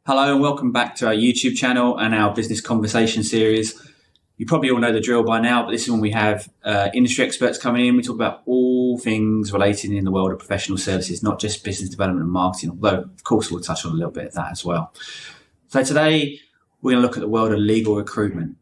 Hello and welcome back to our YouTube channel and our business conversation series. You probably all know the drill by now, but this is when we have industry experts coming in. We talk about all things related in the world of professional services, not just business development and marketing, although of course we'll touch on a little bit of that as well. So today we're going to look at the world of legal recruitment.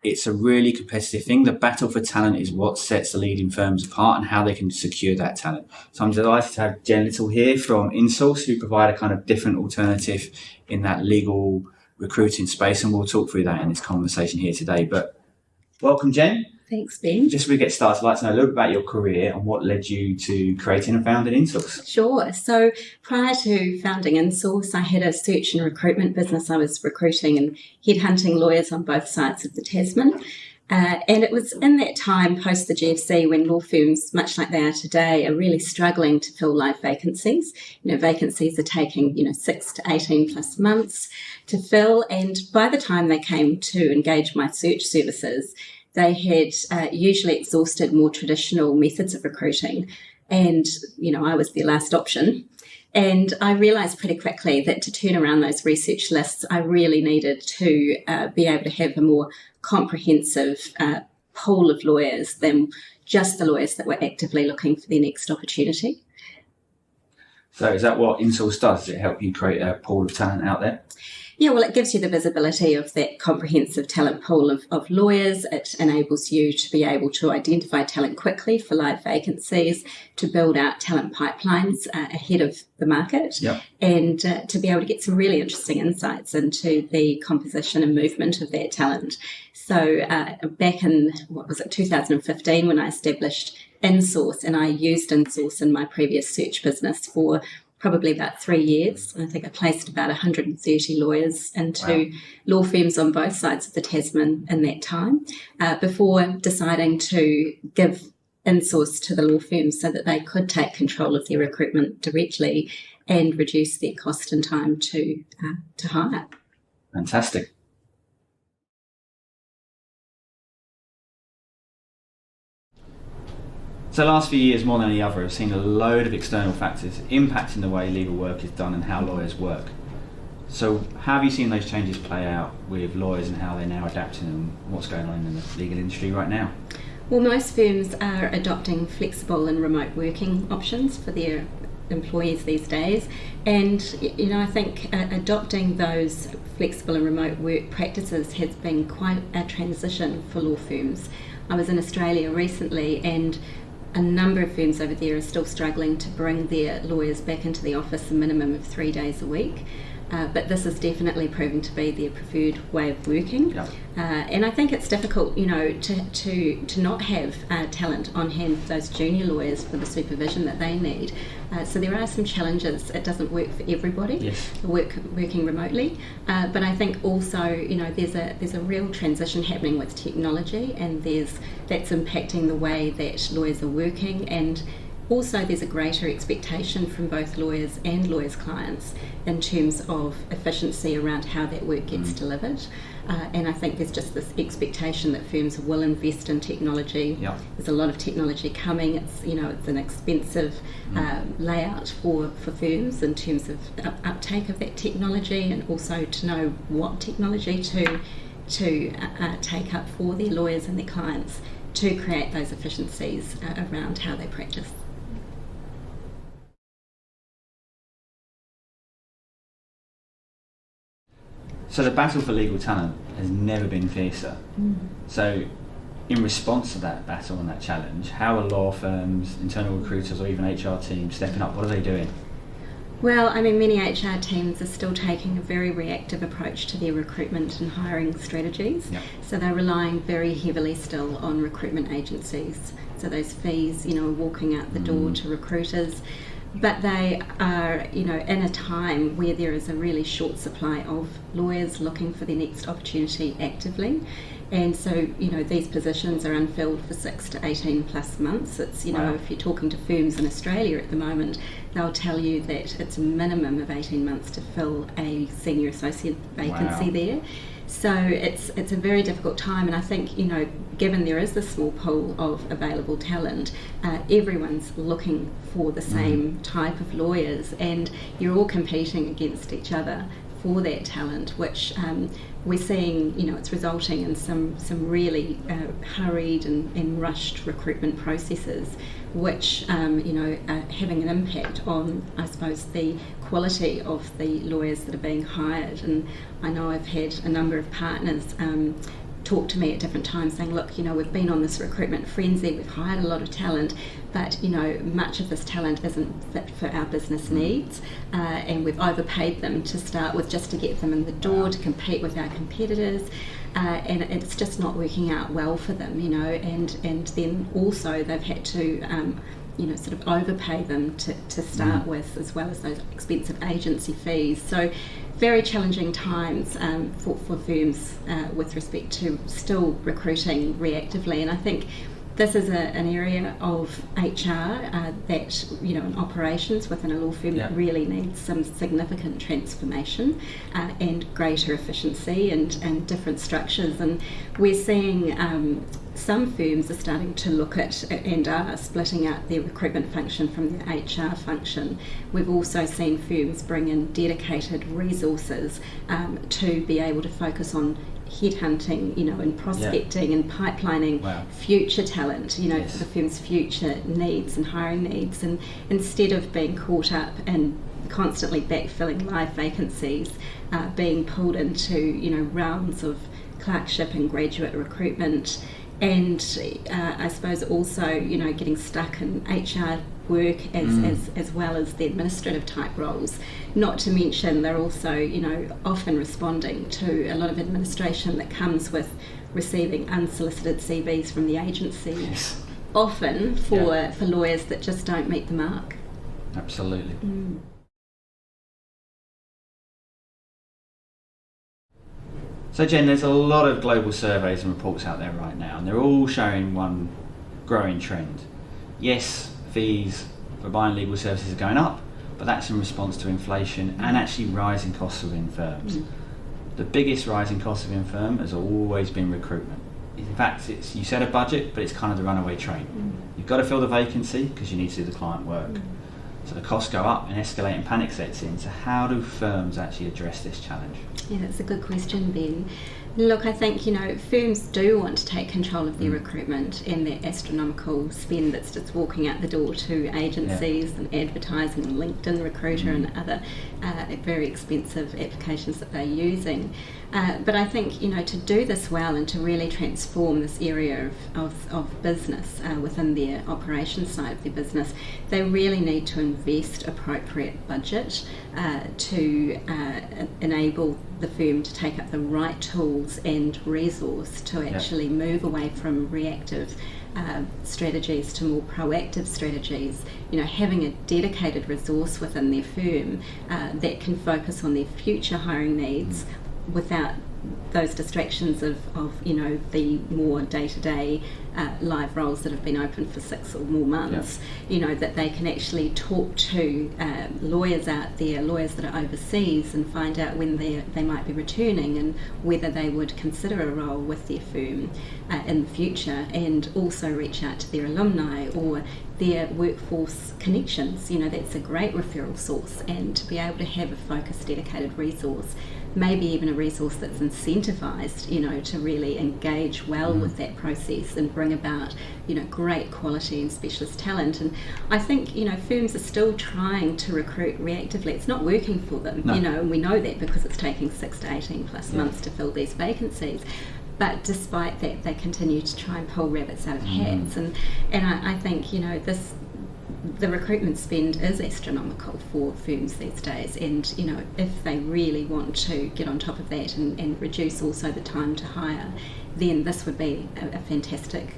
It's a really competitive thing. The battle for talent is what sets the leading firms apart and how they can secure that talent. So I'm delighted to have Jenn Little here from Insource, who provide a kind of different alternative in that legal recruiting space. And we'll talk through that in this conversation here today. But welcome, Jenn. Thanks, Ben. Just before we get started, I'd like to know a little bit about your career and what led you to creating and founding Insource. Sure. So prior to founding Insource, I had a search and recruitment business. I was recruiting and headhunting lawyers on both sides of the Tasman. And it was in that time, post the GFC, when law firms, much like they are today, are really struggling to fill live vacancies. Vacancies are taking, 6 to 18 plus months to fill. And by the time they came to engage my search services, they had usually exhausted more traditional methods of recruiting. And, I was their last option. And I realised pretty quickly that to turn around those research lists, I really needed to be able to have a more comprehensive pool of lawyers than just the lawyers that were actively looking for their next opportunity. So is that what Insource does? Does it help you create a pool of talent out there? Yeah, well, it gives you the visibility of that comprehensive talent pool of lawyers. It enables you to be able to identify talent quickly for live vacancies, to build out talent pipelines ahead of the market, and to be able to get some really interesting insights into the composition and movement of that talent. So back in, 2015, when I established Insource, and I used Insource in my previous search business for probably about 3 years. I think I placed about 130 lawyers into law firms on both sides of the Tasman in that time, before deciding to give Insource to the law firms so that they could take control of their recruitment directly and reduce their cost and time to hire. Fantastic. So the last few years, more than any other, have seen a load of external factors impacting the way legal work is done and how lawyers work. So how have you seen those changes play out with lawyers and how they're now adapting and what's going on in the legal industry right now? Well, most firms are adopting flexible and remote working options for their employees these days. And, I think adopting those flexible and remote work practices has been quite a transition for law firms. I was in Australia recently, and a number of firms over there are still struggling to bring their lawyers back into the office a minimum of 3 days a week. But this is definitely proving to be their preferred way of working. And I think it's difficult, to not have talent on hand for those junior lawyers for the supervision that they need. So there are some challenges. It doesn't work for everybody, working remotely. But I think also, there's a real transition happening with technology, and that's impacting the way that lawyers are working. And also, there's a greater expectation from both lawyers and lawyers' clients in terms of efficiency around how that work gets delivered. And I think there's just this expectation that firms will invest in technology. There's a lot of technology coming. It's an expensive layout for firms in terms of uptake of that technology, and also to know what technology to take up for their lawyers and their clients to create those efficiencies around how they practice. So the battle for legal talent has never been fiercer. So in response to that battle and that challenge, how are law firms, internal recruiters, or even HR teams stepping up? What are they doing? Well, many HR teams are still taking a very reactive approach to their recruitment and hiring strategies. So they're relying very heavily still on recruitment agencies. So those fees, are walking out the door to recruiters. But they are, in a time where there is a really short supply of lawyers looking for their next opportunity actively. And so, these positions are unfilled for 6 to 18 plus months. It's, if you're talking to firms in Australia at the moment, they'll tell you that it's a minimum of 18 months to fill a senior associate vacancy there. So it's a very difficult time, and I think, given there is this small pool of available talent, everyone's looking for the same type of lawyers, and you're all competing against each other for that talent, which we're seeing, it's resulting in some really hurried and rushed recruitment processes, which, are having an impact on, I suppose, the quality of the lawyers that are being hired. And I know I've had a number of partners talk to me at different times saying, look, we've been on this recruitment frenzy, we've hired a lot of talent, but much of this talent isn't fit for our business needs, and we've overpaid them to start with just to get them in the door to compete with our competitors, and it's just not working out well for them, and then also they've had to sort of overpay them to start with, as well as those expensive agency fees. So very challenging times for firms with respect to still recruiting reactively. And I think this is an area of HR that, in operations within a law firm that really needs some significant transformation and greater efficiency and different structures. And we're seeing some firms are starting to look at and are splitting out their recruitment function from their HR function. We've also seen firms bring in dedicated resources to be able to focus on headhunting, and prospecting and pipelining future talent, for the firm's future needs and hiring needs, and instead of being caught up in constantly backfilling live vacancies, being pulled into, rounds of clerkship and graduate recruitment. And I suppose also, getting stuck in HR work as well as the administrative type roles. Not to mention they're also, often responding to a lot of administration that comes with receiving unsolicited CVs from the agency, often for lawyers that just don't meet the mark. Absolutely. So Jen, there's a lot of global surveys and reports out there right now, and they're all showing one growing trend. Yes, fees for buying legal services are going up, but that's in response to inflation and actually rising costs within firms. The biggest rising cost within firm has always been recruitment. In fact, you set a budget, but it's kind of the runaway train. You've got to fill the vacancy because you need to do the client work. So the costs go up and escalate and panic sets in. So how do firms actually address this challenge? Yeah, that's a good question, Ben. Look, I think, firms do want to take control of their recruitment and their astronomical spend that's just walking out the door to agencies and advertising and LinkedIn Recruiter and other very expensive applications that they're using. But I think, to do this well and to really transform this area of business within their operations side of their business, they really need to invest appropriate budget to enable the firm to take up the right tools and resource to actually move away from reactive strategies to more proactive strategies. Having a dedicated resource within their firm that can focus on their future hiring needs without those distractions of the more day-to-day live roles that have been open for 6 or more months, that they can actually talk to lawyers out there, lawyers that are overseas, and find out when they might be returning and whether they would consider a role with their firm in the future, and also reach out to their alumni or their workforce connections. That's a great referral source, and to be able to have a focused, dedicated resource, maybe even a resource that's incentivised, to really engage well with that process and bring about, great quality and specialist talent. And I think, firms are still trying to recruit reactively. It's not working for them, and we know that because it's taking 6 to 18 plus months to fill these vacancies. But despite that, they continue to try and pull rabbits out of hats. And I think, the recruitment spend is astronomical for firms these days, and if they really want to get on top of that and reduce also the time to hire, then this would be a fantastic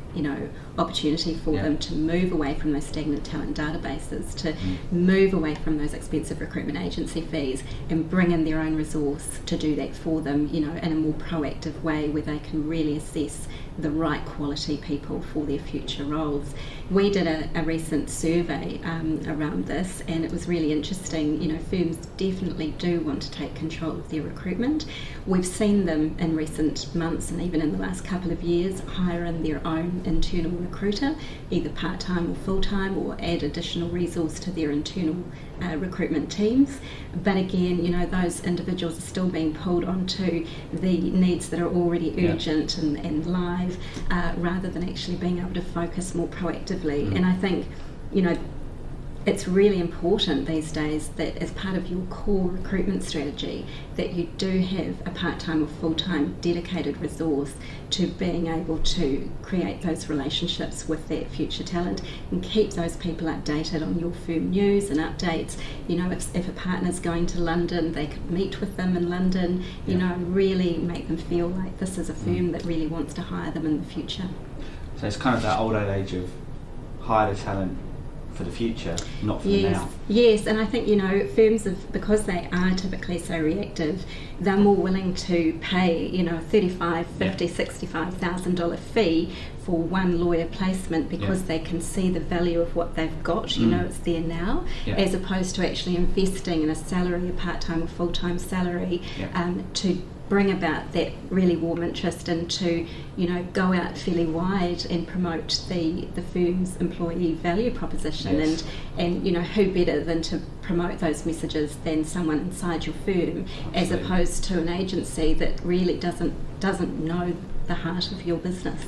opportunity for them to move away from those stagnant talent databases, to move away from those expensive recruitment agency fees, and bring in their own resource to do that for them, in a more proactive way where they can really assess the right quality people for their future roles. We did a recent survey around this, and it was really interesting. Firms definitely do want to take control of their recruitment. We've seen them in recent months and even in the last last couple of years hire in their own internal recruiter, either part-time or full-time, or add additional resource to their internal recruitment teams. But again, those individuals are still being pulled onto the needs that are already urgent and live, rather than actually being able to focus more proactively. And I think, it's really important these days that as part of your core recruitment strategy that you do have a part-time or full-time dedicated resource to being able to create those relationships with that future talent and keep those people updated on your firm news and updates. If a partner's going to London, they could meet with them in London, really make them feel like this is a firm that really wants to hire them in the future. So it's kind of that old age of hire the talent for the future, not for the now. Yes, and I think firms because they are typically so reactive, they're more willing to pay $35,000, $50,000, $65,000 fee for one lawyer placement because they can see the value of what they've got. It's there now, as opposed to actually investing in a salary, a part-time or full-time salary, to bring about that really warm interest and to go out fairly wide and promote the firm's employee value proposition. And who better than to promote those messages than someone inside your firm, as opposed to an agency that really doesn't know the heart of your business.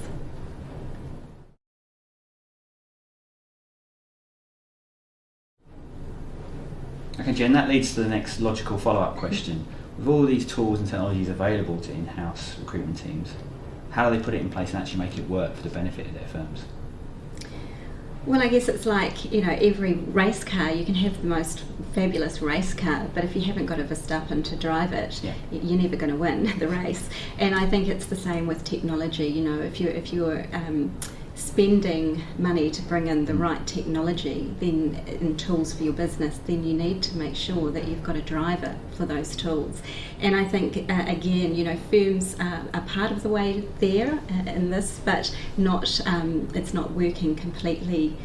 Okay, Jen, that leads to the next logical follow-up question. With all these tools and technologies available to in-house recruitment teams, how do they put it in place and actually make it work for the benefit of their firms? Well, I guess it's like, every race car, you can have the most fabulous race car, but if you haven't got a Verstappen to drive it, you're never going to win the race. And I think it's the same with technology. If you're spending money to bring in the right technology and tools for your business, then you need to make sure that you've got a driver for those tools. And I think again, firms are part of the way there in this, but it's not working completely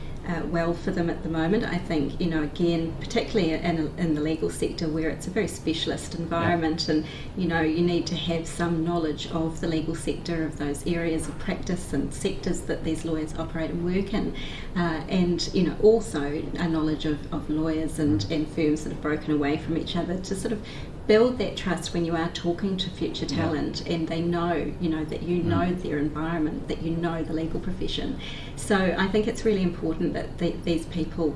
well for them at the moment. I think, again, particularly in the legal sector where it's a very specialist environment, and you need to have some knowledge of the legal sector, of those areas of practice and sectors that these lawyers operate and work in, and also a knowledge of lawyers and firms that have broken away from each other, to sort of build that trust when you are talking to future talent, and they know, that know their environment, that the legal profession. So I think it's really important that these people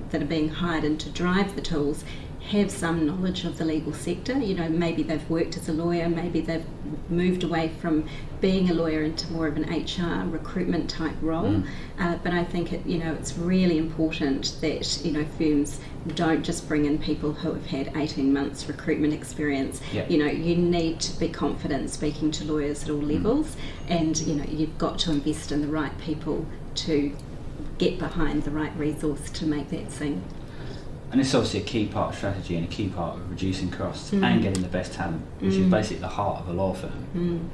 that are being hired in to drive the tools have some knowledge of the legal sector. Maybe they've worked as a lawyer, maybe they've moved away from being a lawyer into more of an HR recruitment type role. But I think it's really important that firms don't just bring in people who have had 18 months recruitment experience. You need to be confident speaking to lawyers at all levels, and you've got to invest in the right people to get behind the right resource to make that sing. And it's obviously a key part of strategy and a key part of reducing costs and getting the best talent, which is basically the heart of a law firm.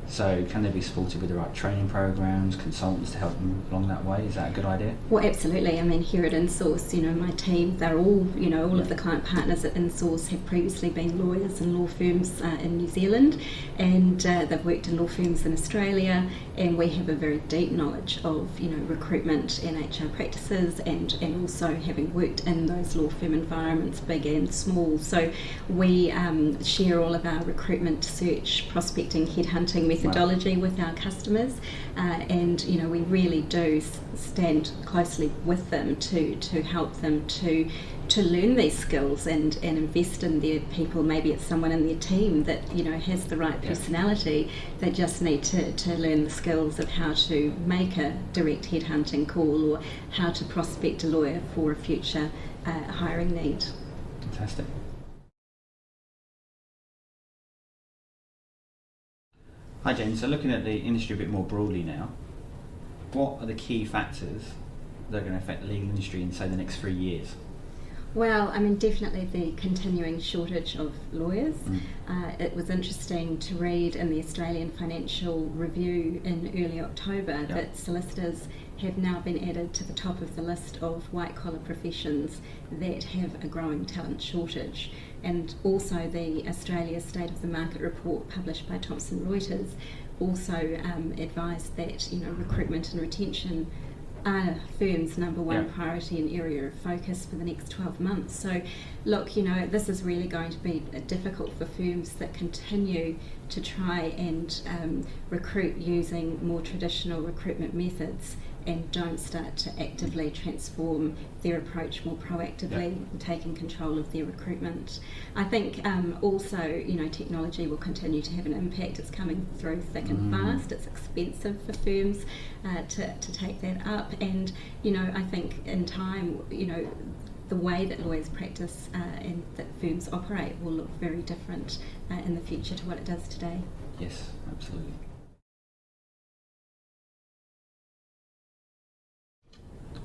So can they be supported with the right training programs, consultants to help them along that way? Is that a good idea? Well, absolutely. I mean, here at Insource, my team, they're all, all of the client partners at Insource have previously been lawyers in law firms in New Zealand, and they've worked in law firms in Australia, and we have a very deep knowledge of, recruitment and HR practices, and also having worked in those law firm environments, big and small. So we share all of our recruitment, search, prospecting, headhunting methodology with our customers, and we really do stand closely with them to help them to learn these skills and invest in their people. Maybe it's someone in their team that has the right personality. They just need to learn the skills of how to make a direct headhunting call, or how to prospect a lawyer for a future hiring need. Fantastic. Hi Jen, so looking at the industry a bit more broadly now, what are the key factors that are going to affect the legal industry in, say, the next 3 years? Well, I mean, definitely the continuing shortage of lawyers. It was interesting to read in the Australian Financial Review in early October that solicitors have now been added to the top of the list of white-collar professions that have a growing talent shortage. And also the Australia State of the Market report published by Thomson Reuters, also advised that recruitment and retention are firms' number one priority and area of focus for the next 12 months. So look, this is really going to be difficult for firms that continue to try and recruit using more traditional recruitment methods and don't start to actively transform their approach more proactively, taking control of their recruitment. I think also, technology will continue to have an impact. It's coming through thick and fast. It's expensive for firms to take that up, and I think in time, the way that lawyers practice and that firms operate will look very different in the future to what it does today. Yes, absolutely.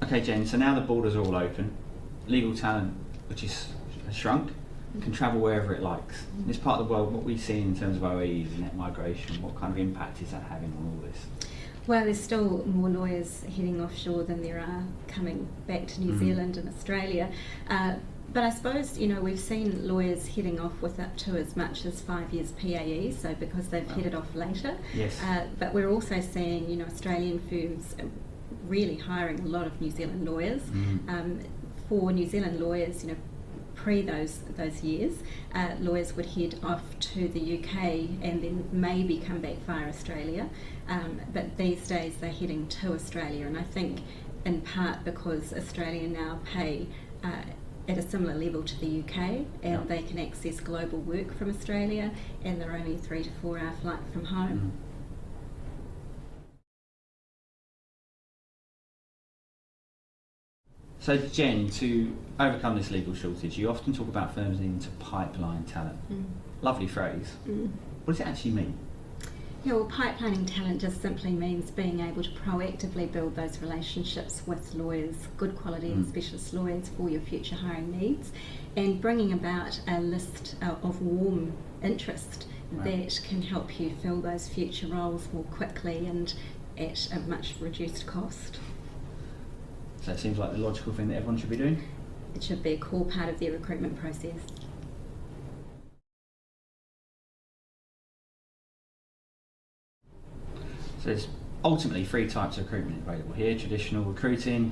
Okay, Jen, so now the borders are all open. Legal talent, which is shrunk, can travel wherever it likes. In this part of the world, what we see in terms of OEs and net migration, what kind of impact is that having on all this? Well, there's still more lawyers heading offshore than there are coming back to New Zealand and Australia. But I suppose, we've seen lawyers heading off with up to as much as 5 years PAE, so because they've headed off later. Yes. But we're also seeing, Australian firms really hiring a lot of New Zealand lawyers. For New Zealand lawyers, pre those years, lawyers would head off to the UK and then maybe come back via Australia. But these days they're heading to Australia, and I think in part because Australia now pay at a similar level to the UK, and they can access global work from Australia, and they're only a 3 to 4 hour flight from home. So Jen, to overcome this legal shortage, you often talk about firms needing to pipeline talent. Lovely phrase. What does it actually mean? Yeah, well, pipelining talent just simply means being able to proactively build those relationships with lawyers, good quality and specialist lawyers for your future hiring needs, and bringing about a list of warm interest that can help you fill those future roles more quickly and at a much reduced cost. So it seems like the logical thing that everyone should be doing? It should be a core part of their recruitment process. So there's ultimately 3 types of recruitment available here: traditional recruiting,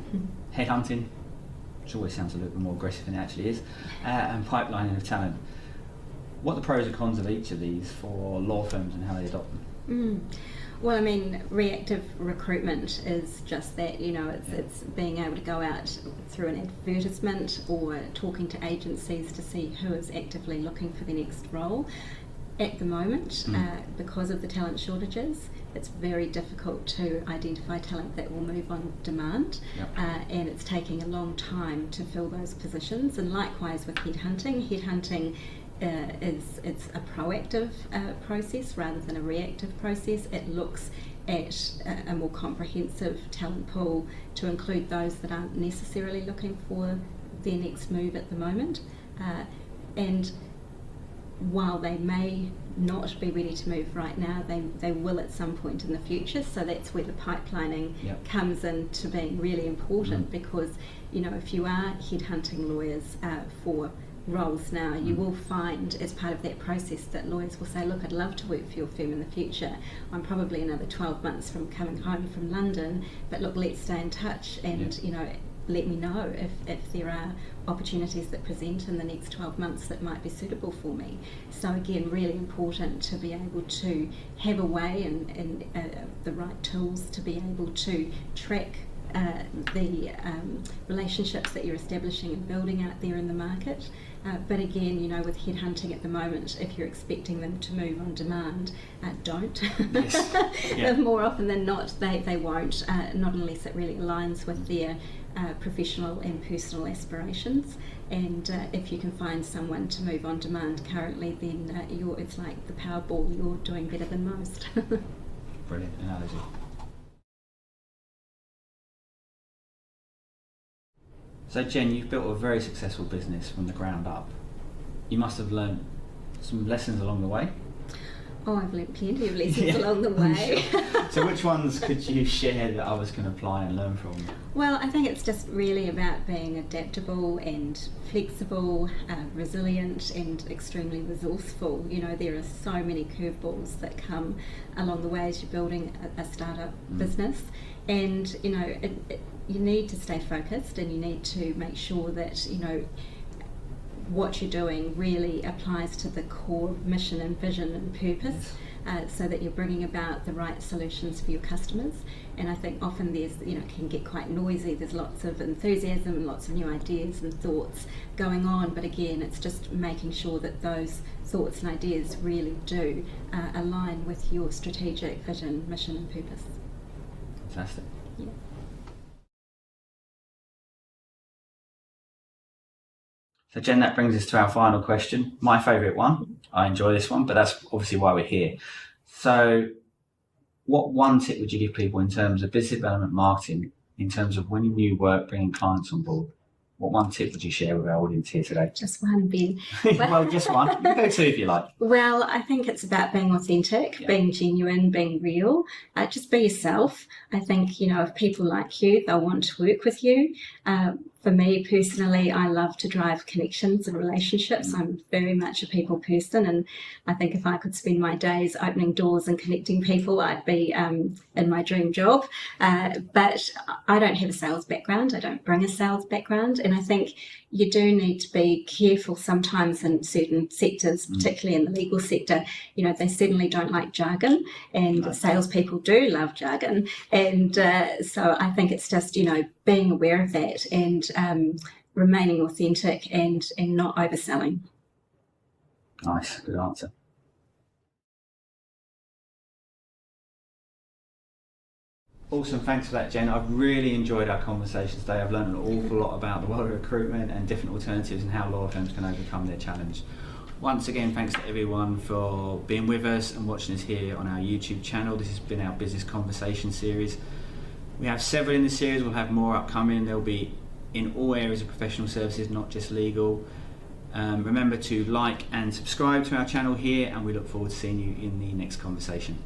headhunting, which always sounds a little bit more aggressive than it actually is, and pipelining of talent. What are the pros and cons of each of these for law firms and how they adopt them? Well, I mean, reactive recruitment is just that, it's being able to go out through an advertisement or talking to agencies to see who is actively looking for the next role. At the moment, because of the talent shortages, it's very difficult to identify talent that will move on demand, and it's taking a long time to fill those positions. And likewise with headhunting, it's a proactive process rather than a reactive process. It looks at a more comprehensive talent pool to include those that aren't necessarily looking for their next move at the moment, and while they may not be ready to move right now, they will at some point in the future. So that's where the pipelining comes into being really important, because if you are headhunting lawyers for roles now, you will find as part of that process that lawyers will say, look, I'd love to work for your firm in the future. I'm probably another 12 months from coming home from London, but look, let's stay in touch and let me know if there are opportunities that present in the next 12 months that might be suitable for me. So again, really important to be able to have a way and the right tools to be able to track the relationships that you're establishing and building out there in the market. But again, with headhunting at the moment, if you're expecting them to move on demand, don't. More often than not, they won't, not unless it really aligns with their professional and personal aspirations. And if you can find someone to move on demand currently, then it's like the Powerball, you're doing better than most. Brilliant analogy. So Jen, you've built a very successful business from the ground up. You must have learned some lessons along the way. Oh, I've learnt plenty of lessons along the way. Sure. So which ones could you share that others can apply and learn from? Well, I think it's just really about being adaptable and flexible, resilient and extremely resourceful. You know, there are so many curveballs that come along the way as you're building a startup business, and you know, you need to stay focused, and you need to make sure that, you know, what you're doing really applies to the core mission and vision and purpose, so that you're bringing about the right solutions for your customers. And I think often there's, you know, it can get quite noisy. There's lots of enthusiasm and lots of new ideas and thoughts going on, but again, it's just making sure that those thoughts and ideas really do align with your strategic vision, mission and purpose. Fantastic. Yeah. So Jen, that brings us to our final question. My favourite one. I enjoy this one, but that's obviously why we're here. So what one tip would you give people in terms of business development marketing, in terms of winning new work, bringing clients on board? What one tip would you share with our audience here today? Just one, Ben. Well, just one. You can go two if you like. Well, I think it's about being authentic, being genuine, being real. Just be yourself. I think, you know, if people like you, they'll want to work with you. For me personally, I love to drive connections and relationships. I'm very much a people person, and I think if I could spend my days opening doors and connecting people, I'd be in my dream job. But I don't have a sales background. I don't bring a sales background, and I think you do need to be careful sometimes in certain sectors, particularly in the legal sector. You know, they certainly don't like jargon, and salespeople do love jargon. And so I think it's just, you know, being aware of that and remaining authentic and not overselling. Nice, good answer. Awesome, thanks for that, Jen. I've really enjoyed our conversation today. I've learned an awful lot about the world of recruitment and different alternatives and how law firms can overcome their challenge. Once again, thanks to everyone for being with us and watching us here on our YouTube channel. This has been our business conversation series. We have several in this series. We'll have more upcoming. They'll be in all areas of professional services, not just legal. Remember to like and subscribe to our channel here, and we look forward to seeing you in the next conversation.